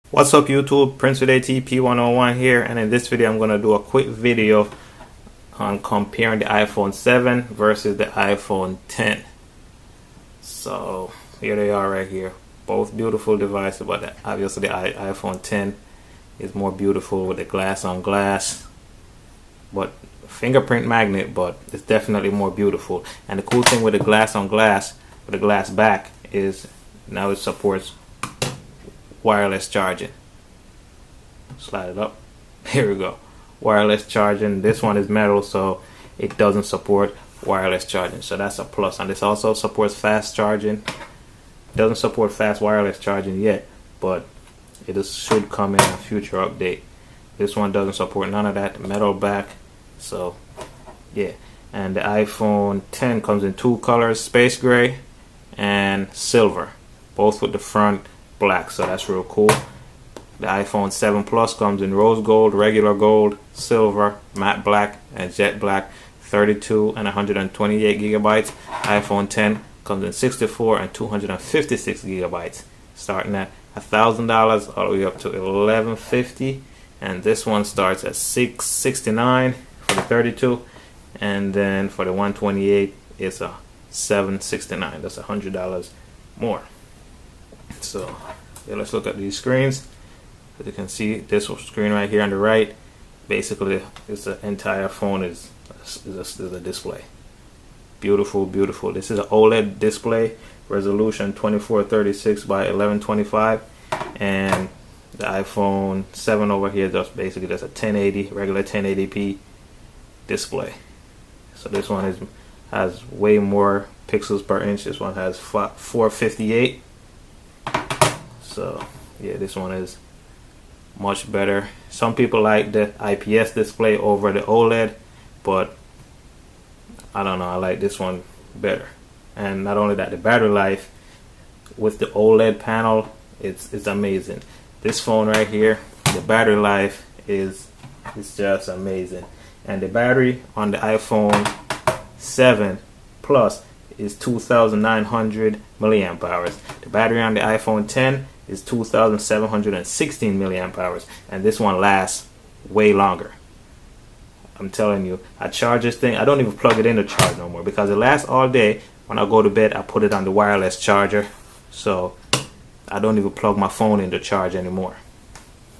What's up YouTube, Prince with ATP101 here, and in this video I'm going to do a quick video on comparing the iPhone 7 versus the iPhone 10. So here they are right here, both beautiful devices, but obviously the iPhone 10 is more beautiful with the glass on glass, but fingerprint magnet, but it's definitely more beautiful. And the cool thing with the glass on glass, with the glass back, is now it supports wireless charging. Slide it up. Here we go. Wireless charging. This one is metal, so it doesn't support wireless charging, so that's a plus. And this also supports fast charging. It doesn't support fast wireless charging yet, but it should come in a future update. This one doesn't support none of that. Metal back, so yeah. And the iPhone 10 comes in two colors, space gray and silver, both with the front black, so that's real cool. The iPhone 7 Plus comes in rose gold, regular gold, silver, matte black, and jet black, 32 and 128 gigabytes. iPhone 10 comes in 64 and 256 gigabytes, starting at $1,000 all the way up to $1,150, and this one starts at $669 for the 32, and then for the 128 it's a $769. That's $100 more. So yeah, let's look at these screens. As you can see, this screen right here on the right, basically it's the entire phone is a display. Beautiful, beautiful. This is an OLED display, resolution 2436 by 1125, and the iPhone 7 over here just basically just a 1080, regular 1080p display. So this one has way more pixels per inch. This one has 458. So yeah, this one is much better. Some people like the IPS display over the OLED, but I don't know, I like this one better. And not only that, the battery life with the OLED panel, it's amazing. This phone right here, the battery life is just amazing. And the battery on the iPhone 7 Plus is 2,900 milliamp hours. The battery on the iPhone 10 is 2,716 milliamp hours, and this one lasts way longer. I'm telling you, I charge this thing, I don't even plug it in to charge no more, because it lasts all day. When I go to bed, I put it on the wireless charger, so I don't even plug my phone in to charge anymore.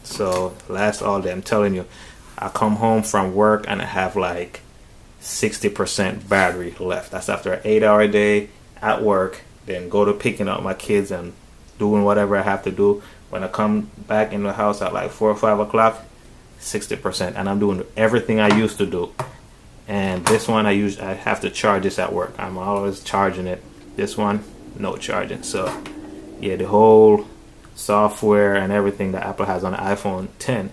So it lasts all day. I'm telling you, I come home from work and I have like 60% battery left. That's after an 8-hour day at work, then go to picking up my kids and doing whatever I have to do. When I come back in the house at like 4 or 5 o'clock, 60%, and I'm doing everything I used to do. And this one I have to charge this at work. I'm always charging it. This one, no charging. So yeah, the whole software and everything that Apple has on the iPhone 10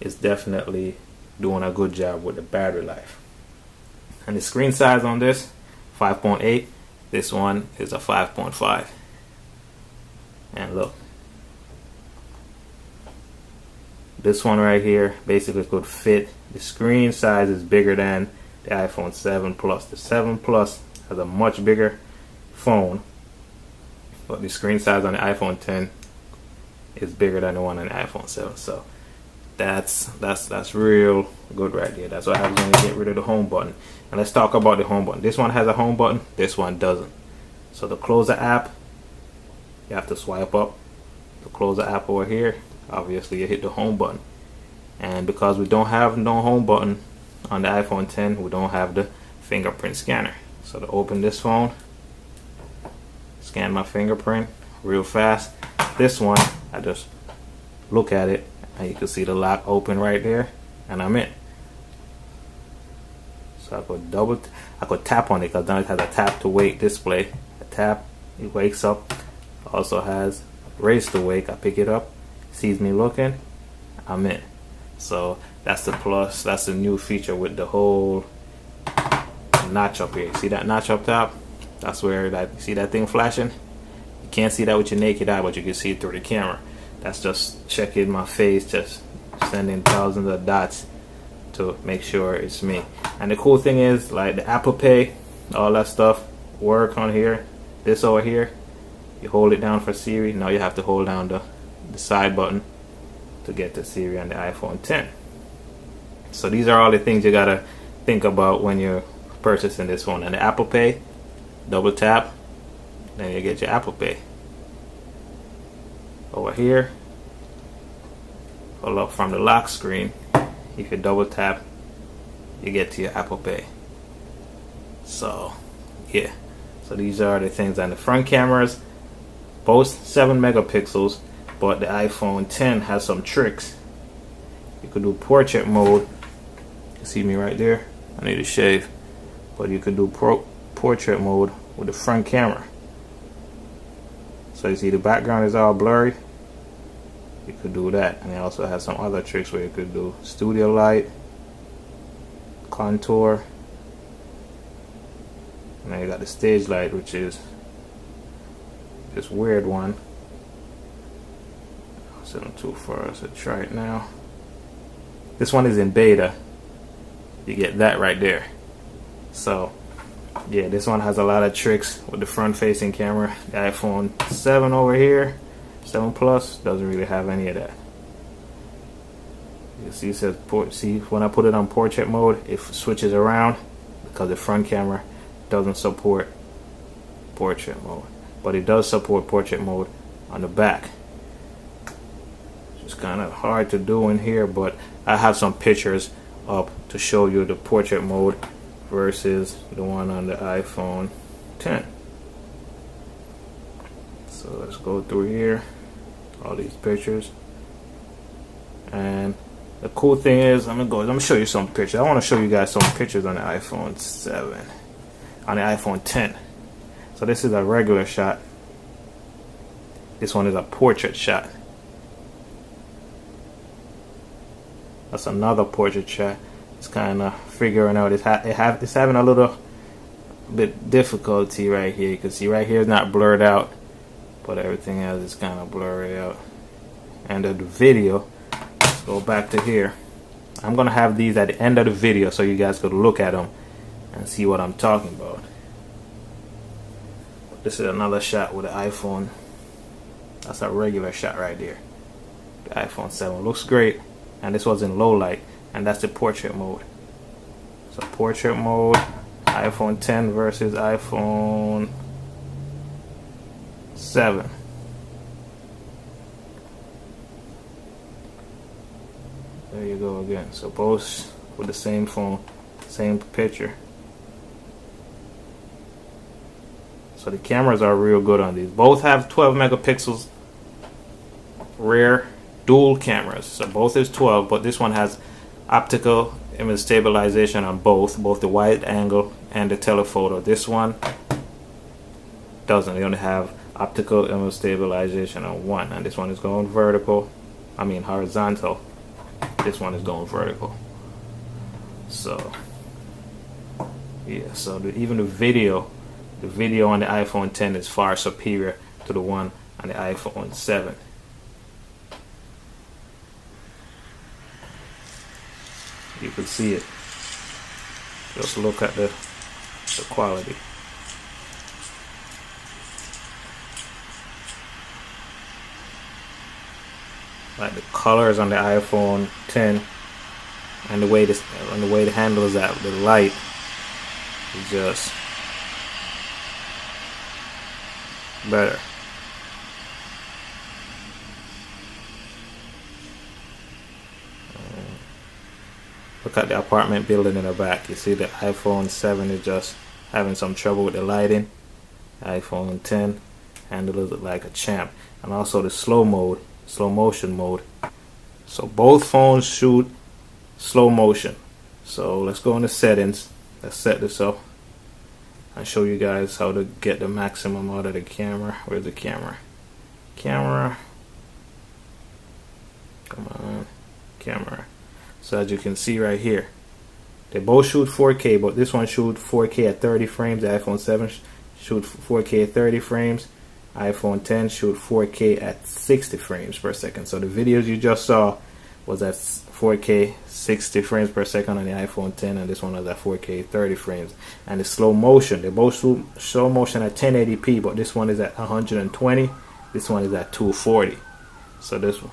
is definitely doing a good job with the battery life. And the screen size on this, 5.8. This one is a 5.5. And look, this one right here basically could fit. The screen size is bigger than the iPhone 7 Plus. The 7 Plus has a much bigger phone, but the screen size on the iPhone 10 is bigger than the one on the iPhone 7. So that's real good right there. That's what happens when you get rid of the home button. And let's talk about the home button. This one has a home button, this one doesn't. So to close the app, you have to swipe up. To close the app over here, obviously you hit the home button. And because we don't have no home button on the iPhone 10, we don't have the fingerprint scanner. So to open this phone, scan my fingerprint real fast. This one, I just look at it and you can see the lock open right there, and I'm in. So I could tap on it, because now it has a tap to wake display. I tap, it wakes up. Also has raise to wake. I pick it up, sees me looking, I'm in. So that's the plus. That's the new feature with the whole notch up here. See that notch up top? That's where you see that thing flashing. You can't see that with your naked eye, but you can see it through the camera. That's just checking my face, just sending thousands of dots to make sure it's me. And the cool thing is, like the Apple Pay, all that stuff work on here. This over here, you hold it down for Siri. Now you have to hold down the side button to get to Siri on the iPhone 10. So these are all the things you gotta think about when you're purchasing this phone. And the Apple Pay, double tap, then you get your Apple Pay. Over here, pull up from the lock screen. If you double tap, you get to your Apple Pay. So yeah, so these are the things on the front cameras. Both 7 megapixels, but the iPhone 10 has some tricks. You could do portrait mode. You see me right there? I need to shave. But you could do portrait mode with the front camera. So you see the background is all blurry. You could do that. And it also has some other tricks where you could do studio light, contour, and then you got the stage light, which is this weird one. I'll set them too far, so try it now. This one is in beta. You get that right there. So yeah, this one has a lot of tricks with the front facing camera. The iPhone 7 over here, 7 Plus, doesn't really have any of that. You see it says see when I put it on portrait mode, it switches around because the front camera doesn't support portrait mode, but it does support portrait mode on the back. It's kind of hard to do in here, but I have some pictures up to show you the portrait mode versus the one on the iPhone 10. So let's go through here, all these pictures. And the cool thing is, I'm gonna show you some pictures. I want to show you guys some pictures on the iPhone 7, on the iPhone 10. So this is a regular shot. This one is a portrait shot. That's another portrait shot. It's kind of figuring out. It's having a little bit difficulty right here. You can see right here is not blurred out, but everything else is kind of blurry out. And the video, let's go back to here. I'm gonna have these at the end of the video so you guys could look at them and see what I'm talking about. This is another shot with the iPhone. That's a regular shot right there. The iPhone 7 looks great, and this was in low light, and that's the portrait mode. So portrait mode, iPhone 10 versus iPhone 7. There you go again. So both with the same phone, same picture. So the cameras are real good on these. Both have 12 megapixels rear dual cameras. So both is 12, but this one has optical image stabilization on both the wide angle and the telephoto. This one doesn't. They only have optical image stabilization on one, and this one is going vertical. I mean horizontal. This one is going vertical. So yeah, so even the video on the iPhone 10 is far superior to the one on the iPhone 7. You can see it. Just look at the quality. Like the colors on the iPhone 10 and the way the handles that the light is just better. Look at the apartment building in the back. You see the iPhone 7 is just having some trouble with the lighting. iPhone 10 handles it like a champ. And also the slow motion mode. So both phones shoot slow motion. So let's go into settings. Let's set this up and show you guys how to get the maximum out of the camera. Where's the camera? Camera. Come on. Camera. So as you can see right here, they both shoot 4K, but this one shoots 4K at 30 frames. The iPhone 7 shoot 4K at 30 frames. iPhone 10 shoot 4K at 60 frames per second. So the videos you just saw was at 4K 60 frames per second on the iPhone 10, and this one was at 4K 30 frames. And the slow motion, they both shoot slow motion at 1080p, but this one is at 120. This one is at 240. So this one.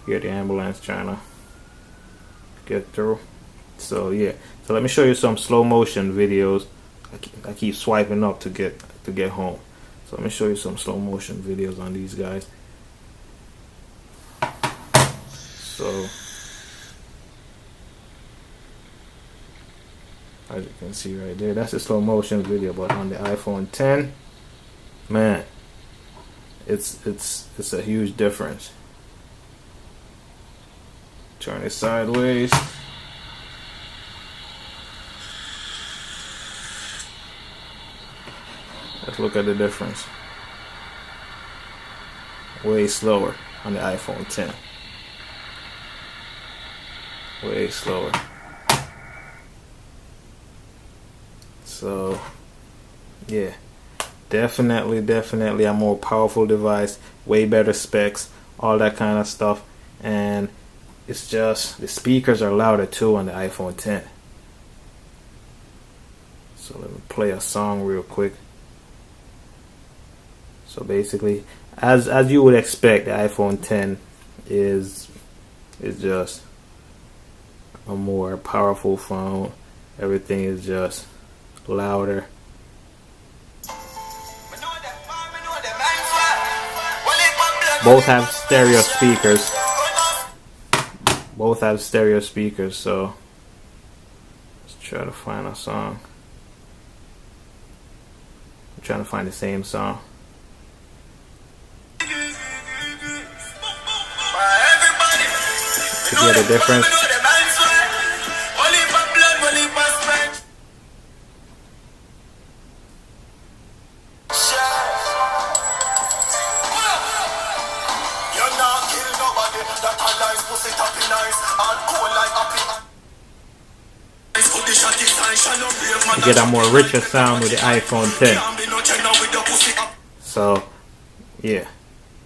Hear the ambulance trying to get through. So yeah, so let me show you some slow motion videos. I keep swiping up to get home. So let me show you some slow motion videos on these guys. So as you can see right there, that's a slow motion video. But on the iPhone 10, man, it's a huge difference. Turn it sideways. Let's look at the difference. Way slower on the iPhone 10. Way slower. So yeah, definitely a more powerful device, way better specs, all that kind of stuff. And it's just the speakers are louder too on the iPhone 10. So let me play a song real quick. So basically, as you would expect, the iPhone 10 is just a more powerful phone. Everything is just louder. Both have stereo speakers. So let's try to find a song. I'm trying to find the same song. To get a difference. You get a more richer sound with the iPhone 10. So yeah,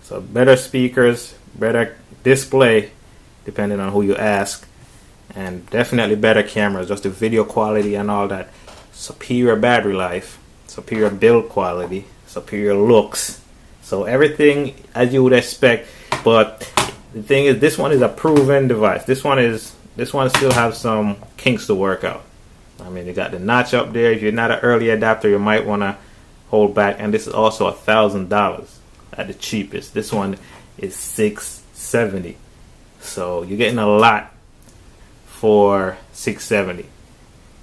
so better speakers, better display, depending on who you ask, and definitely better cameras, just the video quality and all that. Superior battery life, superior build quality, superior looks. So everything as you would expect. But the thing is, this one is a proven device. This one still has some kinks to work out. I mean, you got the notch up there. If you're not an early adapter, you might want to hold back. And this is also $1,000 at the cheapest. This one is $670. So you're getting a lot for $670. You know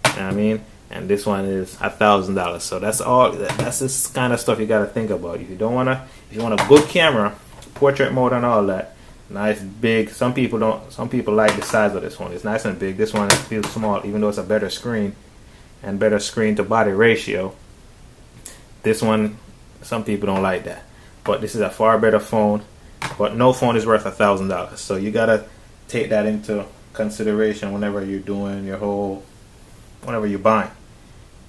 what I mean? And this one is $1,000. So that's all. That's this kind of stuff you got to think about. If you want a good camera, portrait mode and all that, nice big. Some people don't. Some people like the size of this one. It's nice and big. This one feels small, even though it's a better screen and better screen to body ratio. This one, some people don't like that. But this is a far better phone. But no phone is worth $1,000. So you gotta take that into consideration whenever you're doing whenever you're buying.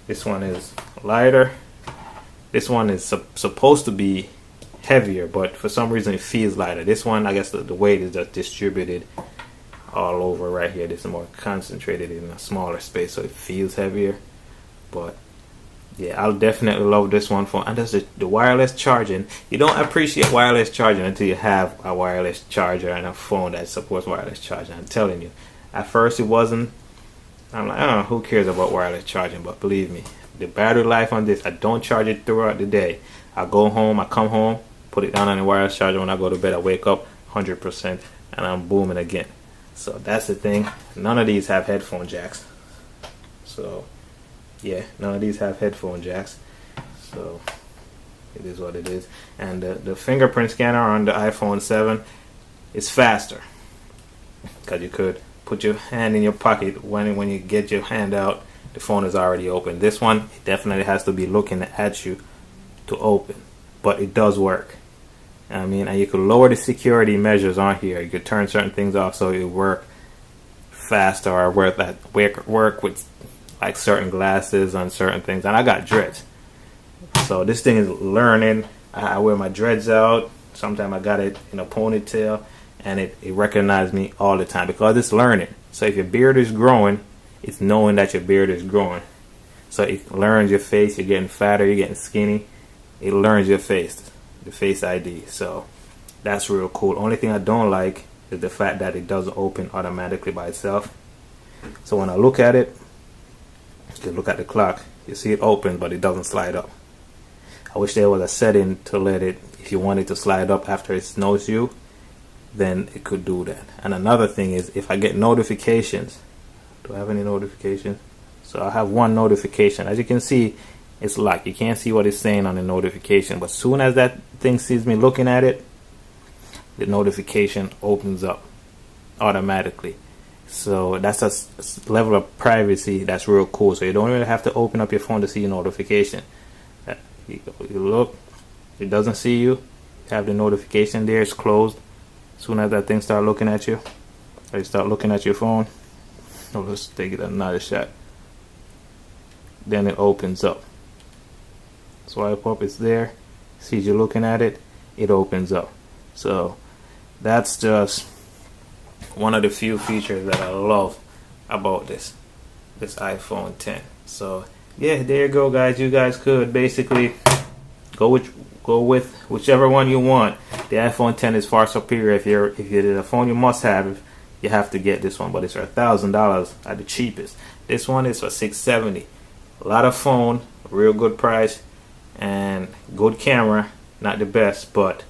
This one is lighter. This one is supposed to be heavier, but for some reason it feels lighter. This one, I guess the weight is just distributed all over right here. This is more concentrated in a smaller space, so it feels heavier. But yeah, I'll definitely love this one for. And there's the wireless charging. You don't appreciate wireless charging until you have a wireless charger and a phone that supports wireless charging. I'm telling you, at first it wasn't. I'm like, oh, who cares about wireless charging? But believe me, the battery life on this, I don't charge it throughout the day. I go home, I come home, put it down on the wireless charger. When I go to bed, I wake up 100% and I'm booming again. So that's the thing. None of these have headphone jacks. So yeah, none of these have headphone jacks. So it is what it is. And the fingerprint scanner on the iPhone 7 is faster, because you could put your hand in your pocket when you get your hand out, the phone is already open. This one, it definitely has to be looking at you to open, but it does work. I mean, and you could lower the security measures on here. You could turn certain things off so it work faster, or work with like certain glasses on certain things. And I got dreads, so this thing is learning. I wear my dreads out. Sometimes I got it in a ponytail, and it recognizes me all the time because it's learning. So if your beard is growing, it's knowing that your beard is growing. So it learns your face. You're getting fatter, you're getting skinny. It learns your face, the Face ID. So that's real cool. Only thing I don't like is the fact that it doesn't open automatically by itself. So when I look at it, you look at the clock, you see it open, but it doesn't slide up. I wish there was a setting to let it, if you want it to slide up after it knows you, then it could do that. And another thing is, if I get notifications, do I have any notifications? So I have one notification. As you can see, it's locked. You can't see what it's saying on the notification, but as soon as that thing sees me looking at it, the notification opens up automatically. So that's a level of privacy that's real cool. So you don't really have to open up your phone to see your notification. You look, it doesn't see you. You have the notification there. It's closed. As soon as that thing starts looking at you, or you start looking at your phone, let's take it another shot. Then it opens up. Swipe up, it's there. Sees you looking at it, it opens up. So that's just one of the few features that I love about this iPhone 10. So yeah, there you go, guys. You guys could basically go with whichever one you want. The iPhone 10 is far superior. If it is a phone you must have, you have to get this one, but it's for $1,000 at the cheapest. This one is for $670. A lot of phone, real good price, and good camera. Not the best, but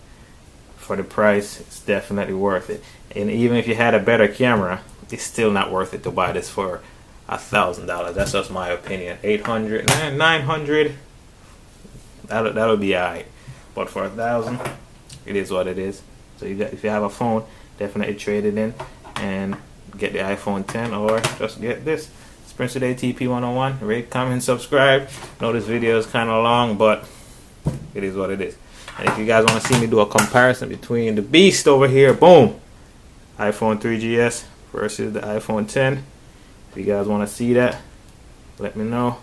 for the price, it's definitely worth it. And even if you had a better camera, it's still not worth it to buy this for $1,000. That's just my opinion. 800, 900, that'll be alright. But for $1,000, it is what it is. So if you have a phone, definitely trade it in and get the iPhone 10, or just get this. It's Prince Today TP101. Rate, comment, subscribe. I know this video is kind of long, but it is what it is. And if you guys want to see me do a comparison between the beast over here, boom, iPhone 3GS versus the iPhone 10, if you guys want to see that, let me know.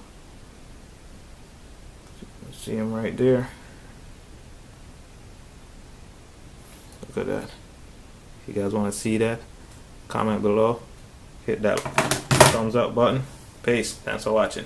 See him right there. Look at that. If you guys want to see that, comment below. Hit that thumbs up button. Peace. Thanks for watching.